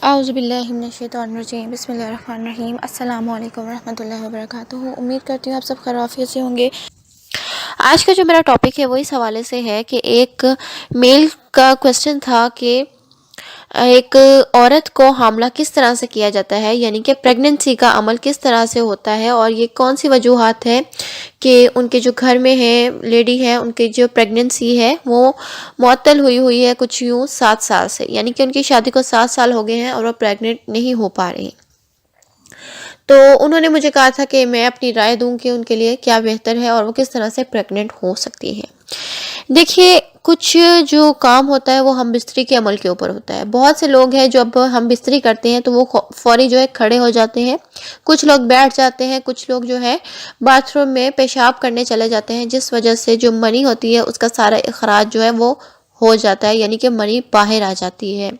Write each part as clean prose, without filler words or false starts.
اعوذ باللہ من الشیطان الرجیم، بسم اللہ الرحمن الرحیم۔ السلام علیکم ورحمۃ اللہ وبرکاتہ۔ امید کرتی ہوں آپ سب خیر و عافیت سے ہوں گے۔ آج کا جو میرا ٹاپک ہے وہ اس حوالے سے ہے کہ ایک میل کا کویسچن تھا کہ ایک عورت کو حاملہ کس طرح سے کیا جاتا ہے، یعنی کہ پریگننسی کا عمل کس طرح سے ہوتا ہے، اور یہ کون سی وجوہات ہے کہ ان کے جو گھر میں ہے لیڈی ہے ان کی جو پریگننسی ہے وہ معطل ہوئی ہے کچھ یوں 7 سال سے، یعنی کہ ان کی شادی کو 7 سال ہو گئے ہیں اور وہ پریگننٹ نہیں ہو پا رہی۔ تو انہوں نے مجھے کہا تھا کہ میں اپنی رائے دوں کہ ان کے لیے کیا بہتر ہے اور وہ کس طرح سے پریگننٹ ہو سکتی ہے۔ دیکھیے، کچھ جو کام ہوتا ہے وہ ہم بستری کے عمل کے اوپر ہوتا ہے۔ بہت سے لوگ ہیں جو اب ہم بستری کرتے ہیں تو وہ فوری جو ہے کھڑے ہو جاتے ہیں، کچھ لوگ بیٹھ جاتے ہیں، کچھ لوگ جو ہے باتھ روم میں پیشاب کرنے چلے جاتے ہیں، جس وجہ سے جو منی ہوتی ہے اس کا سارا اخراج جو ہے وہ ہو جاتا ہے، یعنی کہ منی باہر آ جاتی ہے۔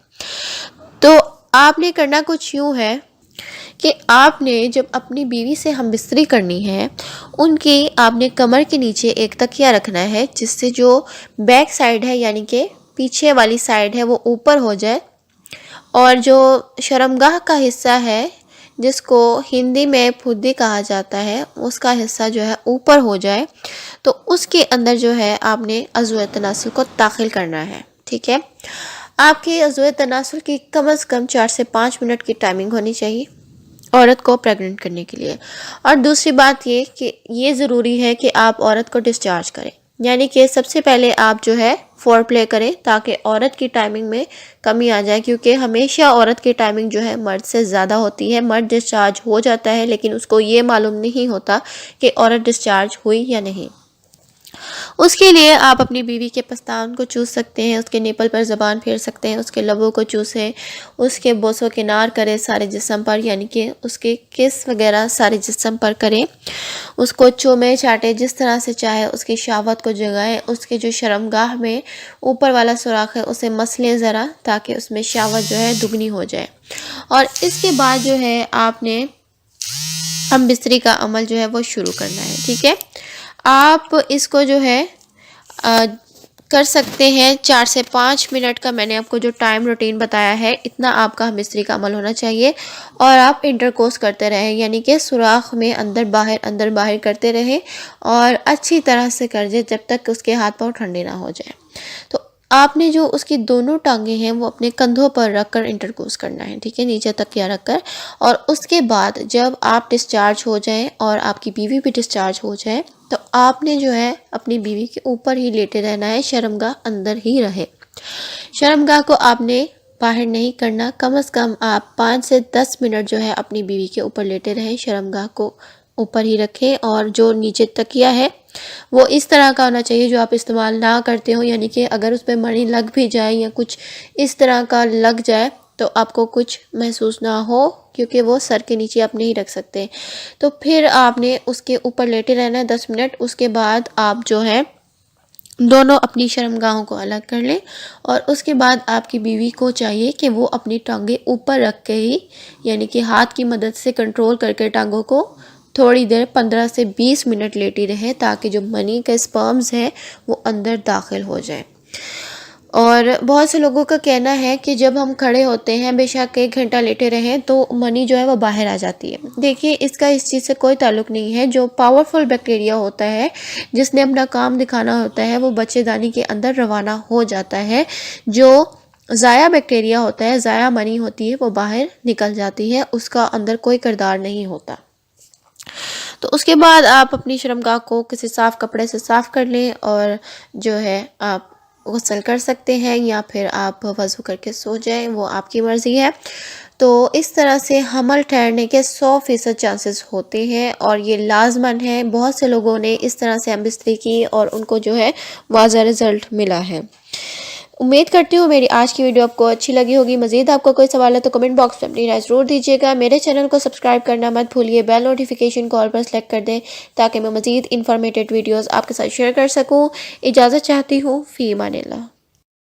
تو آپ نے کرنا کچھ یوں ہے کہ آپ نے جب اپنی بیوی سے ہم بستری کرنی ہے، ان کی آپ نے کمر کے نیچے ایک تکیہ رکھنا ہے، جس سے جو بیک سائڈ ہے یعنی کہ پیچھے والی سائڈ ہے وہ اوپر ہو جائے، اور جو شرمگاہ کا حصہ ہے جس کو ہندی میں پھدی کہا جاتا ہے اس کا حصہ جو ہے اوپر ہو جائے، تو اس کے اندر جو ہے آپ نے عضو تناسل کو داخل کرنا ہے۔ ٹھیک ہے، آپ کی عضو تناسل کی کم از کم 4 سے 5 منٹ کی ٹائمنگ ہونی چاہیے عورت کو پریگننٹ کرنے کے لیے۔ اور دوسری بات یہ کہ یہ ضروری ہے کہ آپ عورت کو ڈسچارج کریں، یعنی کہ سب سے پہلے آپ جو ہے فور پلے کریں تاکہ عورت کی ٹائمنگ میں کمی آ جائے، کیونکہ ہمیشہ عورت کی ٹائمنگ جو ہے مرد سے زیادہ ہوتی ہے۔ مرد ڈسچارج ہو جاتا ہے لیکن اس کو یہ معلوم نہیں ہوتا کہ عورت ڈسچارج ہوئی یا نہیں۔ اس کے لیے آپ اپنی بیوی کے پستان کو چوس سکتے ہیں، اس کے نیپل پر زبان پھیر سکتے ہیں، اس کے لبوں کو چوسیں، اس کے بوسوں کنار کریں سارے جسم پر، یعنی کہ اس کے کس وغیرہ سارے جسم پر کریں، اس کو چومیں چاٹیں جس طرح سے چاہے، اس کی شہوت کو جگائیں، اس کے جو شرمگاہ میں اوپر والا سوراخ ہے اسے مسلیں ذرا تاکہ اس میں شہوت جو ہے دگنی ہو جائے۔ اور اس کے بعد جو ہے آپ نے ہم بستری کا عمل جو ہے وہ شروع کرنا ہے۔ ٹھیک ہے، آپ اس کو جو ہے کر سکتے ہیں 4 سے 5 منٹ کا، میں نے آپ کو جو ٹائم روٹین بتایا ہے اتنا آپ کا بستری کا عمل ہونا چاہیے، اور آپ انٹرکورس کرتے رہیں، یعنی کہ سوراخ میں اندر باہر کرتے رہیں، اور اچھی طرح سے کر دیں جب تک اس کے ہاتھ پاؤں ٹھنڈے نہ ہو جائیں۔ تو آپ نے جو اس کی دونوں ٹانگیں ہیں وہ اپنے کندھوں پر رکھ کر انٹرکورس کرنا ہے، ٹھیک ہے، نیچے تکیہ رکھ کر، اور اس کے بعد جب آپ ڈسچارج ہو جائیں اور آپ کی بیوی بھی ڈسچارج ہو جائے تو آپ نے جو ہے اپنی بیوی کے اوپر ہی لیٹے رہنا ہے، شرمگاہ اندر ہی رہے۔ شرمگاہ کو آپ نے باہر نہیں کرنا، کم از کم آپ 5 سے 10 منٹ جو ہے اپنی بیوی کے اوپر لیٹے رہیں، شرمگاہ کو اوپر ہی رکھیں، اور جو نیچے تکیہ ہے وہ اس طرح کا ہونا چاہیے جو آپ استعمال نہ کرتے ہو، یعنی کہ اگر اس پہ منی لگ بھی جائے یا کچھ اس طرح کا لگ جائے تو آپ کو کچھ محسوس نہ ہو، کیونکہ وہ سر کے نیچے آپ نہیں رکھ سکتے۔ تو پھر آپ نے اس کے اوپر لیٹے رہنا ہے 10 منٹ، اس کے بعد آپ جو ہے دونوں اپنی شرمگاہوں کو الگ کر لیں، اور اس کے بعد آپ کی بیوی کو چاہیے کہ وہ اپنی ٹانگیں اوپر رکھ کے ہی، یعنی کہ ہاتھ کی مدد سے کنٹرول کر کے ٹانگوں کو تھوڑی دیر 15 سے 20 منٹ لیٹی رہے تاکہ جو منی کے سپرمز ہیں وہ اندر داخل ہو جائیں۔ اور بہت سے لوگوں کا کہنا ہے کہ جب ہم کھڑے ہوتے ہیں بے شک 1 گھنٹہ لیٹے رہیں تو منی جو ہے وہ باہر آ جاتی ہے۔ دیکھیے، اس کا اس چیز سے کوئی تعلق نہیں ہے۔ جو پاورفل بیکٹیریا ہوتا ہے جس نے اپنا کام دکھانا ہوتا ہے وہ بچے دانی کے اندر روانہ ہو جاتا ہے، جو ضائع بیکٹیریا ہوتا ہے، ضائع منی ہوتی ہے، وہ باہر نکل جاتی ہے، اس کا اندر کوئی کردار نہیں ہوتا۔ تو اس کے بعد آپ اپنی شرمگاہ کو کسی صاف کپڑے سے صاف کر لیں، اور جو ہے آپ غسل کر سکتے ہیں یا پھر آپ وضو کر کے سو جائیں، وہ آپ کی مرضی ہے۔ تو اس طرح سے حمل ٹھہرنے کے 100% چانسز ہوتے ہیں، اور یہ لازمن ہے۔ بہت سے لوگوں نے اس طرح سے ہم بستری کی اور ان کو جو ہے واضح رزلٹ ملا ہے۔ امید کرتی ہوں میری آج کی ویڈیو آپ کو اچھی لگی ہوگی۔ مزید آپ کو کوئی سوال ہے تو کمنٹ باکس میں اپنی رائے ضرور دیجیے گا۔ میرے چینل کو سبسکرائب کرنا مت بھولیے، بیل نوٹیفیکیشن کو آل پر سلیکٹ کر دیں تاکہ میں مزید انفارمیٹیو ویڈیوز آپ کے ساتھ شیئر کر سکوں۔ اجازت چاہتی ہوں، فی امان اللہ۔